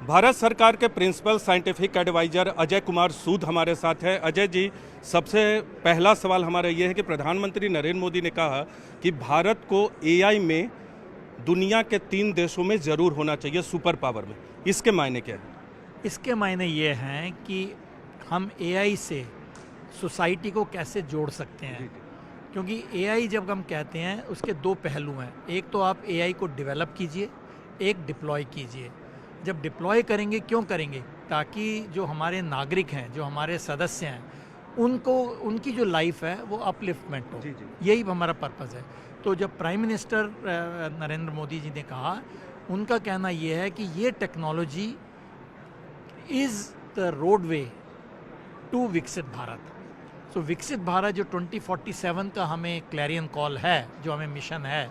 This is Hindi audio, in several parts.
भारत सरकार के principal scientific adviser Ajay Kumar Sood हमारे साथ है। अजय जी, सबसे पहला सवाल हमारा ये है कि प्रधानमंत्री नरेंद्र मोदी ने कहा कि भारत को एआई में दुनिया के 3 देशों में ज़रूर होना चाहिए, सुपर पावर में। इसके मायने क्या है? इसके मायने ये हैं कि हम एआई से सोसाइटी को कैसे जोड़ सकते हैं, क्योंकि एआई जब हम कहते हैं उसके 2 पहलू हैं। एक तो आप एआई को डेवलप कीजिए, एक डिप्लॉय कीजिए। जब डिप्लॉय करेंगे, क्यों करेंगे? ताकि जो हमारे नागरिक हैं, जो हमारे सदस्य हैं, उनको उनकी जो लाइफ है वो अपलिफ्टमेंट हो। यही हमारा पर्पज़ है। तो जब प्राइम मिनिस्टर नरेंद्र मोदी जी ने कहा, उनका कहना ये है कि ये technology is the roadway to विकसित भारत। सो विकसित भारत जो 2047 का हमें क्लैरियन कॉल है, जो हमें मिशन है,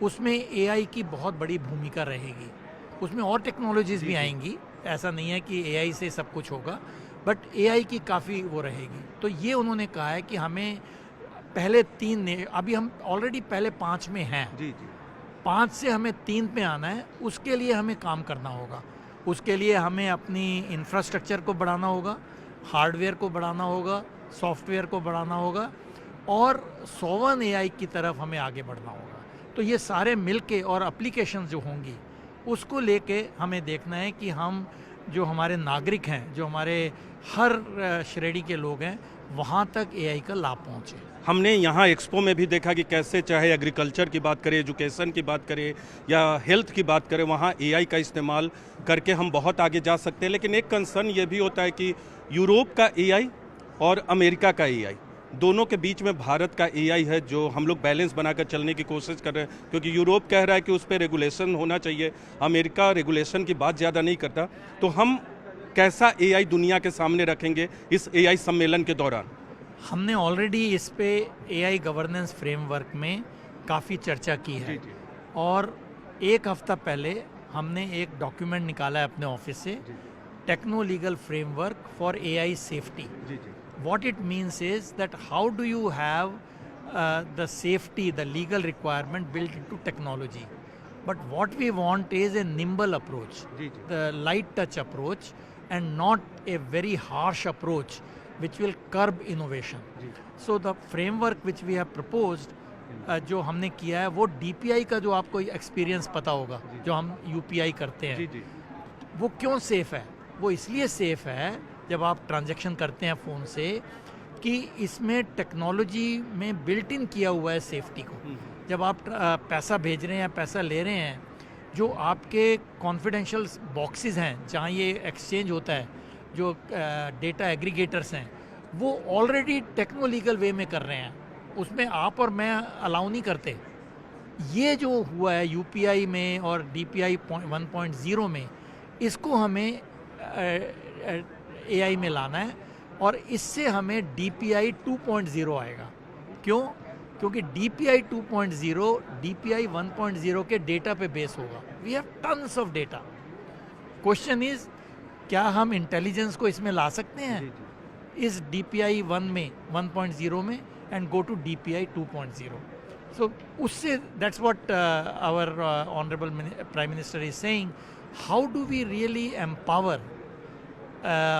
उसमें एआई की बहुत बड़ी भूमिका रहेगी। उसमें और टेक्नोलॉजीज़ भी आएंगी, ऐसा नहीं है कि एआई से सब कुछ होगा, बट एआई की काफ़ी वो रहेगी। तो ये उन्होंने कहा है कि हमें पहले 3 ने, अभी हम ऑलरेडी पहले 5 में हैं, 5 से हमें 3 पे आना है। उसके लिए हमें काम करना होगा। उसके लिए हमें अपनी इंफ्रास्ट्रक्चर को बढ़ाना होगा, हार्डवेयर को बढ़ाना होगा, सॉफ्टवेयर को बढ़ाना होगा, और सोवन एआई की तरफ हमें आगे बढ़ना होगा। तो ये सारे मिलके और एप्लीकेशंस जो होंगी, उसको लेके हमें देखना है कि हम जो हमारे नागरिक हैं, जो हमारे हर श्रेणी के लोग हैं, वहाँ तक एआई का लाभ पहुँचे। हमने यहाँ एक्सपो में भी देखा कि कैसे, चाहे एग्रीकल्चर की बात करें, एजुकेशन की बात करें या हेल्थ की बात करें, वहाँ एआई का इस्तेमाल करके हम बहुत आगे जा सकते हैं। लेकिन एक कंसर्न ये भी होता है कि यूरोप का एआई और अमेरिका का एआई, दोनों के बीच में भारत का एआई है, जो हम लोग बैलेंस बनाकर चलने की कोशिश कर रहे हैं। क्योंकि यूरोप कह रहा है कि उस पर रेगुलेशन होना चाहिए, अमेरिका रेगुलेशन की बात ज़्यादा नहीं करता। तो हम कैसा एआई दुनिया के सामने रखेंगे इस एआई सम्मेलन के दौरान? हमने ऑलरेडी इस पे एआई गवर्नेंस फ्रेमवर्क में काफ़ी चर्चा की है, और 1 हफ्ता पहले हमने एक डॉक्यूमेंट निकाला है अपने ऑफिस से, techno legal framework for AI safety. What it means is that how do you have the safety, the legal requirement built into technology. But what we want is a nimble approach, the light touch approach, and not a very harsh approach which will curb innovation. So the framework which we have proposed, जो हमने किया है, वो DPI का जो आपको एक्सपीरियंस पता होगा, जो हम UPI करते हैं, वो क्यों सेफ है? वो इसलिए सेफ है, जब आप ट्रांजैक्शन करते हैं फ़ोन से, कि इसमें टेक्नोलॉजी में बिल्ट इन किया हुआ है सेफ्टी को। जब आप पैसा भेज रहे हैं या पैसा ले रहे हैं, जो आपके कॉन्फिडेंशियल बॉक्सेस हैं जहाँ ये एक्सचेंज होता है, जो डेटा एग्रीगेटर्स हैं, वो ऑलरेडी टेक्नो लीगल वे में कर रहे हैं। उसमें आप और मैं अलाउ नहीं करते। ये जो हुआ है UPI में और DPI 1.0 में, इसको हमें एआई में लाना है, और इससे हमें DPI 2.0 आएगा। क्यों? क्योंकि DPI 2.0 DPI 1.0 के डेटा पे बेस होगा। We have tons of data. Question is, क्या हम इंटेलिजेंस को इसमें ला सकते हैं इस DPI 1 में, 1.0 में, and go to DPI 2.0? So उससे that's what our honourable prime minister is saying, how do we really empower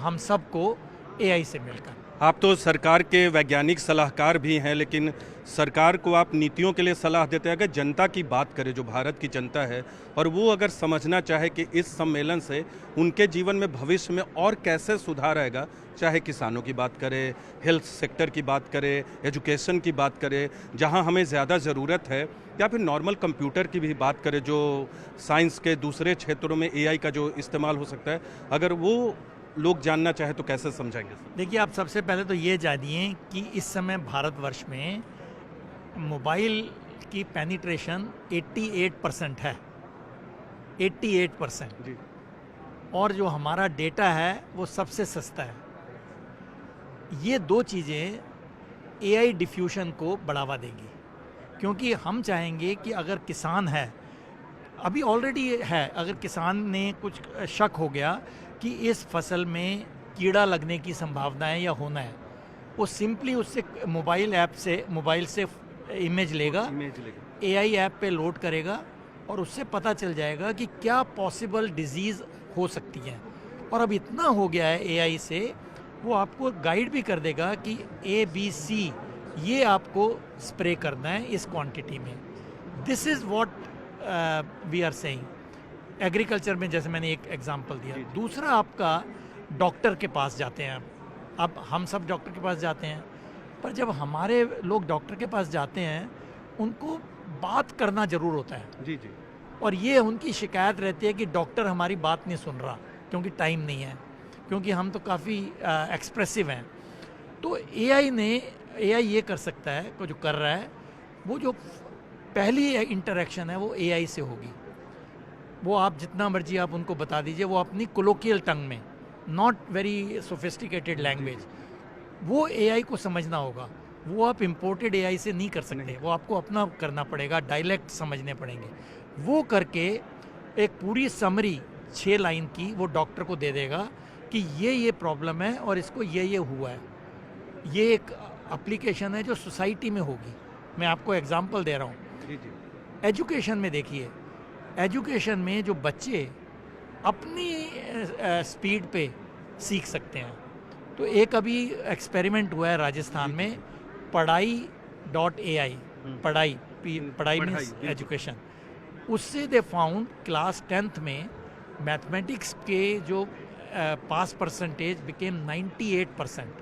हम सबको एआई से मिलकर। आप तो सरकार के वैज्ञानिक सलाहकार भी हैं, लेकिन सरकार को आप नीतियों के लिए सलाह देते हैं। अगर जनता की बात करें, जो भारत की जनता है, और वो अगर समझना चाहे कि इस सम्मेलन से उनके जीवन में भविष्य में और कैसे सुधार आएगा, चाहे किसानों की बात करें, हेल्थ सेक्टर की बात करें, एजुकेशन की बात करें जहां हमें ज़्यादा ज़रूरत है, या फिर नॉर्मल कंप्यूटर की भी बात करें, जो साइंस के दूसरे क्षेत्रों में एआई का जो इस्तेमाल हो सकता है, अगर वो लोग जानना चाहे तो कैसे समझाएंगे? देखिए, आप सबसे पहले तो ये जानिए कि इस समय भारतवर्ष में मोबाइल की पेनिट्रेशन 88% है, 88%। और जो हमारा डेटा है वो सबसे सस्ता है। ये 2 चीज़ें एआई डिफ्यूजन को बढ़ावा देंगी, क्योंकि हम चाहेंगे कि अगर किसान है, अभी ऑलरेडी है, अगर किसान ने कुछ शक हो गया कि इस फसल में कीड़ा लगने की संभावना है या होना है, वो सिंपली उससे मोबाइल से इमेज लेगा, एआई ऐप पे लोड करेगा, और उससे पता चल जाएगा कि क्या पॉसिबल डिजीज़ हो सकती हैं। और अब इतना हो गया है एआई से, वो आपको गाइड भी कर देगा कि ABC ये आपको स्प्रे करना है इस क्वांटिटी में। This is what we are saying. Agriculture में जैसे मैंने एक एग्जांपल दिया। दूसरा आपका डॉक्टर के पास जाते हैं, अब हम सब डॉक्टर के पास जाते हैं, पर जब हमारे लोग डॉक्टर के पास जाते हैं उनको बात करना ज़रूर होता है। जी जी। और ये उनकी शिकायत रहती है कि डॉक्टर हमारी बात नहीं सुन रहा क्योंकि टाइम नहीं है, क्योंकि हम तो काफ़ी एक्सप्रेसिव हैं। तो एआई ये कर सकता है, को जो कर रहा है, वो जो पहली इंटरेक्शन है वो एआई से होगी। वो आप जितना मर्जी आप उनको बता दीजिए, वो अपनी कोलोकियल टंग में, नॉट वेरी सोफिस्टिकेटेड लैंग्वेज, वो एआई को समझना होगा। वो आप इम्पोर्टेड एआई से नहीं कर सकते, वो आपको अपना करना पड़ेगा, डायलेक्ट समझने पड़ेंगे। वो करके एक पूरी समरी 6 लाइन की वो डॉक्टर को दे देगा कि ये प्रॉब्लम है और इसको ये हुआ है। ये एक एप्लीकेशन है जो सोसाइटी में होगी। मैं आपको एग्जांपल दे रहा हूँ। एजुकेशन में देखिए, एजुकेशन में जो बच्चे अपनी स्पीड पे सीख सकते हैं, तो एक अभी एक्सपेरिमेंट हुआ है राजस्थान में, पढ़ाई.ai, पढ़ाई मीन्स एजुकेशन। उससे दे फाउंड क्लास 10th में मैथमेटिक्स के जो पास percentage became 98%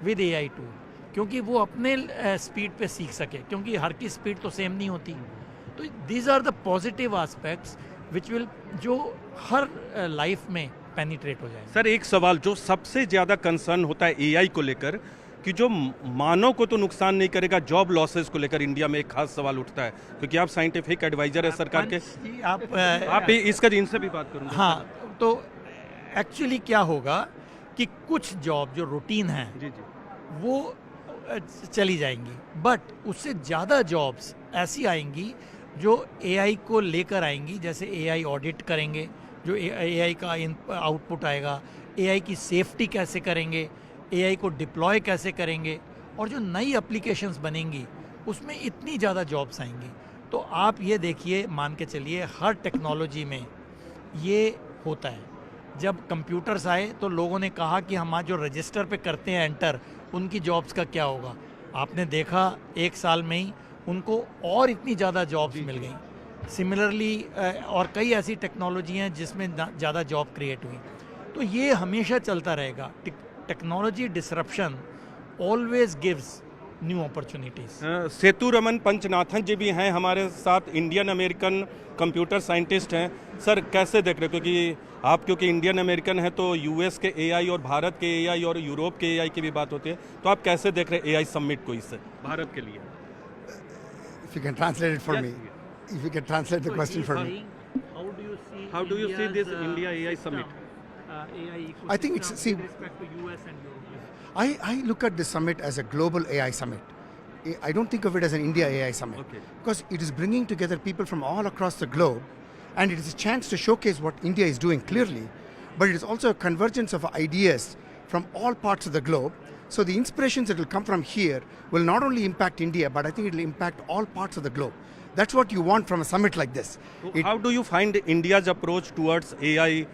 with AI tool, क्योंकि वो अपने स्पीड पे सीख सके, क्योंकि हर की स्पीड तो सेम नहीं होती। तो these are the positive aspects which will, जो हर लाइफ में पेनिट्रेट हो जाए। सर एक सवाल जो सबसे ज़्यादा कंसर्न होता है एआई को लेकर, कि जो मानव को तो नुकसान नहीं करेगा, जॉब लॉसेस को लेकर इंडिया में एक खास सवाल उठता है, क्योंकि आप साइंटिफिक एडवाइजर है सरकार के। आप इसका इनसे भी बात करूँगा। हाँ, तो एक्चुअली क्या होगा कि कुछ जॉब जो रूटीन है जी जी, वो चली जाएंगी, बट उससे ज़्यादा जॉब्स ऐसी आएंगी जो एआई को लेकर आएंगी। जैसे एआई ऑडिट करेंगे, जो एआई का आउटपुट आएगा, एआई की सेफ्टी कैसे करेंगे, एआई को डिप्लॉय कैसे करेंगे, और जो नई एप्लीकेशंस बनेंगी उसमें इतनी ज़्यादा जॉब्स आएंगी। तो आप ये देखिए, मान के चलिए हर टेक्नोलॉजी में ये होता है। जब कंप्यूटर्स आए तो लोगों ने कहा कि हम आज जो रजिस्टर पे करते हैं एंटर, उनकी जॉब्स का क्या होगा। आपने देखा 1 साल में ही उनको और इतनी ज़्यादा जॉब्स मिल गई। सिमिलरली और कई ऐसी टेक्नोलॉजी हैं जिसमें ज़्यादा जॉब क्रिएट हुई। तो ये हमेशा चलता रहेगा। Technology disruption always gives new opportunities. Sethu Raman Panchanathan ji भी हैं हमारे साथ, इंडियन अमेरिकन कंप्यूटर साइंटिस्ट हैं। सर कैसे देख रहे हो, क्योंकि इंडियन अमेरिकन है तो यूएस के एआई और भारत के एआई और यूरोप के एआई की भी बात होती है, तो आप कैसे देख रहे हैं एआई समिट को इससे भारत के लिए? If you can translate it for me. If you can translate the question for me. How do you see this India AI summit? AI I think it's- see- with respect to US and Europe. I look at this summit as a global AI summit. I don't think of it as an India AI summit. Okay. Because it is bringing together people from all across the globe, and it is a chance to showcase what India is doing clearly, but it is also a convergence of ideas from all parts of the globe. So the inspirations that will come from here will not only impact India, but I think it will impact all parts of the globe. That's what you want from a summit like this. How do you find India's approach towards AI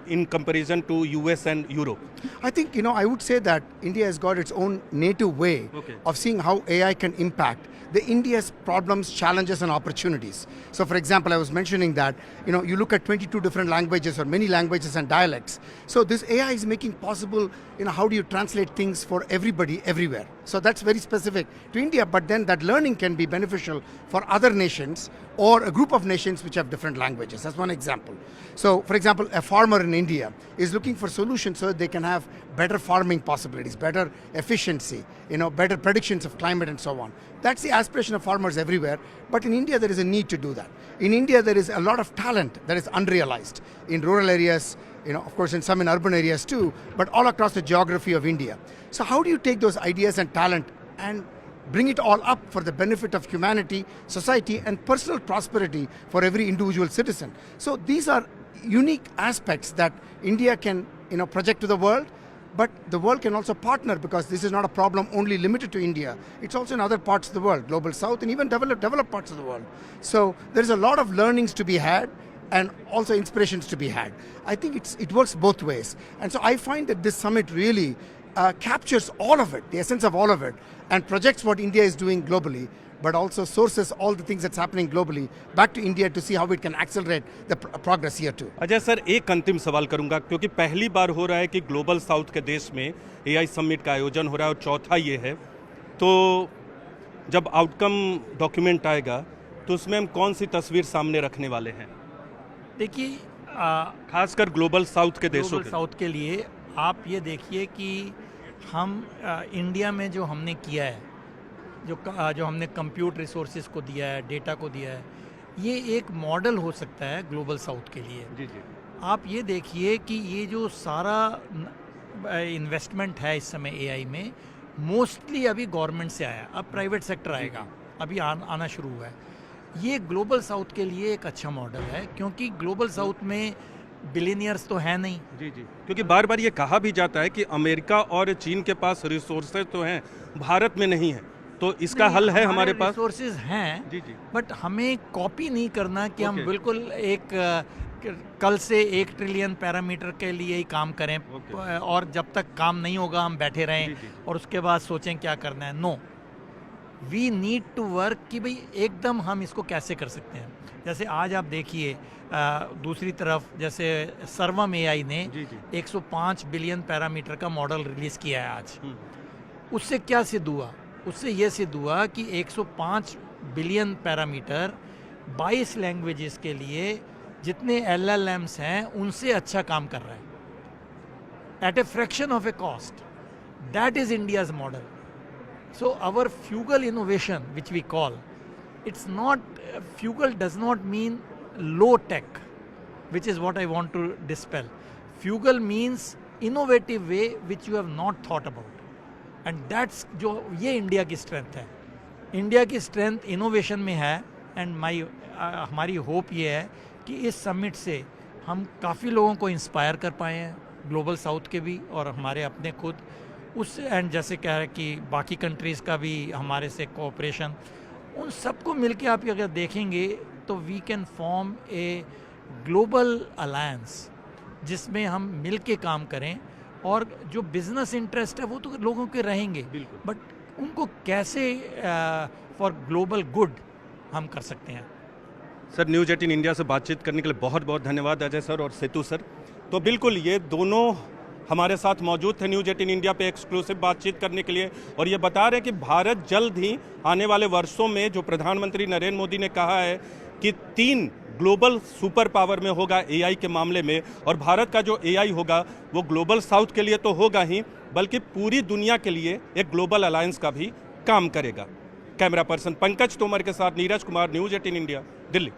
in comparison to US and Europe? I think, I would say that India has got its own native way of seeing how AI can impact the India's problems, challenges, and opportunities. So, for example, I was mentioning that, you look at 22 different languages or many languages and dialects. So this AI is making possible, how do you translate things for everybody, everywhere. So that's very specific to India, but then that learning can be beneficial for other nations or a group of nations which have different languages. That's one example. So, for example, a farmer in India is looking for solutions so that they can have better farming possibilities, better efficiency, better predictions of climate and so on. That's the aspiration of farmers everywhere, but in India there is a need to do that. In India there is a lot of talent that is unrealized in rural areas, of course in some in urban areas too, but all across the geography of India. So how do you take those ideas and talent and bring it all up for the benefit of humanity, society, and personal prosperity for every individual citizen? So these are unique aspects that India can, project to the world, but the world can also partner, because this is not a problem only limited to India. It's also in other parts of the world, global south, and even developed parts of the world. So there's a lot of learnings to be had, and also inspirations to be had. I think it works both ways. And so I find that this summit really captures all of it, the essence of all of it, and projects what India is doing globally, but also sources all the things that's happening globally back to India to see how it can accelerate the progress here too. Ajay sir, एक अंतिम सवाल करूंगा, क्योंकि पहली बार हो रहा है कि ग्लोबल साउथ के देश में एआई समिट का आयोजन हो रहा है और चौथा ये है, तो जब आउटकम डॉक्यूमेंट आएगा तो उसमें हम कौन सी तस्वीर सामने रखने वाले हैं? देखिए, खासकर ग्लोबल साउथ के देशों ग्लोबल साउथ के लिए आप ये देखिए कि हम इंडिया में जो हमने किया है, जो हमने कंप्यूट रिसोर्सेज को दिया है, डेटा को दिया है, ये एक मॉडल हो सकता है ग्लोबल साउथ के लिए। जी जी। आप ये देखिए कि ये जो सारा इन्वेस्टमेंट है इस समय एआई में, मोस्टली अभी गवर्नमेंट से आया, अब प्राइवेट सेक्टर आएगा, अभी आना शुरू हुआ है। ये ग्लोबल साउथ के लिए एक अच्छा मॉडल है, क्योंकि ग्लोबल साउथ में बिलियनियर्स तो है नहीं। जी जी, क्योंकि बार बार ये कहा भी जाता है कि अमेरिका और चीन के पास रिसोर्सेज तो हैं, भारत में नहीं है, तो इसका हल है हमारे पास। रिसोर्सेज हैं जी जी, बट हमें कॉपी नहीं करना कि हम Okay. बिल्कुल एक कल से 1 ट्रिलियन पैरामीटर के लिए ही काम करें Okay. और जब तक काम नहीं होगा हम बैठे रहें जी, जी। और उसके बाद सोचें क्या करना है। No, we need to work कि भाई एकदम हम इसको कैसे कर सकते हैं। जैसे आज आप देखिए दूसरी तरफ जैसे सर्वम एआई ने जी जी। 105 बिलियन पैरामीटर का मॉडल रिलीज किया है आज। उससे क्या सिद्ध हुआ? उससे ये सिद्ध हुआ कि 105 बिलियन पैरामीटर 22 लैंग्वेजेस के लिए जितने LLMs हैं उनसे अच्छा काम कर रहा है at a fraction of a cost. That is India's model. So our frugal innovation, which we call, it's not, frugal does not mean low tech, which is what I want to dispel. Frugal means innovative way which you have not thought about. And that's जो ये इंडिया की स्ट्रेंथ है। इंडिया की स्ट्रेंथ इनोवेशन में है। एंड हमारी होप ये है कि इस समिट से हम काफ़ी लोगों को इंस्पायर कर पाए हैं, ग्लोबल साउथ के भी और हमारे अपने खुद उस, एंड जैसे कह रहे हैं कि बाकी कंट्रीज़ का भी हमारे से कोऑपरेशन, उन सबको मिलके आप अगर देखेंगे तो we can form a global alliance जिसमें हम मिल के काम करें, और जो बिजनेस इंटरेस्ट है वो तो लोगों के रहेंगे, बट उनको कैसे फॉर ग्लोबल गुड हम कर सकते हैं। सर, न्यूज़ 18 इंडिया से बातचीत करने के लिए बहुत बहुत धन्यवाद अजय सर और सेतु सर। तो बिल्कुल ये दोनों हमारे साथ मौजूद थे न्यूज़ 18 इंडिया पे एक्सक्लूसिव बातचीत करने के लिए, और ये बता रहे हैं कि भारत जल्द ही आने वाले वर्षों में जो प्रधानमंत्री नरेंद्र मोदी ने कहा है कि 3 ग्लोबल सुपर पावर में होगा एआई के मामले में, और भारत का जो एआई होगा वो ग्लोबल साउथ के लिए तो होगा ही, बल्कि पूरी दुनिया के लिए एक ग्लोबल अलायंस का भी काम करेगा। कैमरा पर्सन पंकज तोमर के साथ नीरज कुमार, न्यूज़ 18 इंडिया, दिल्ली।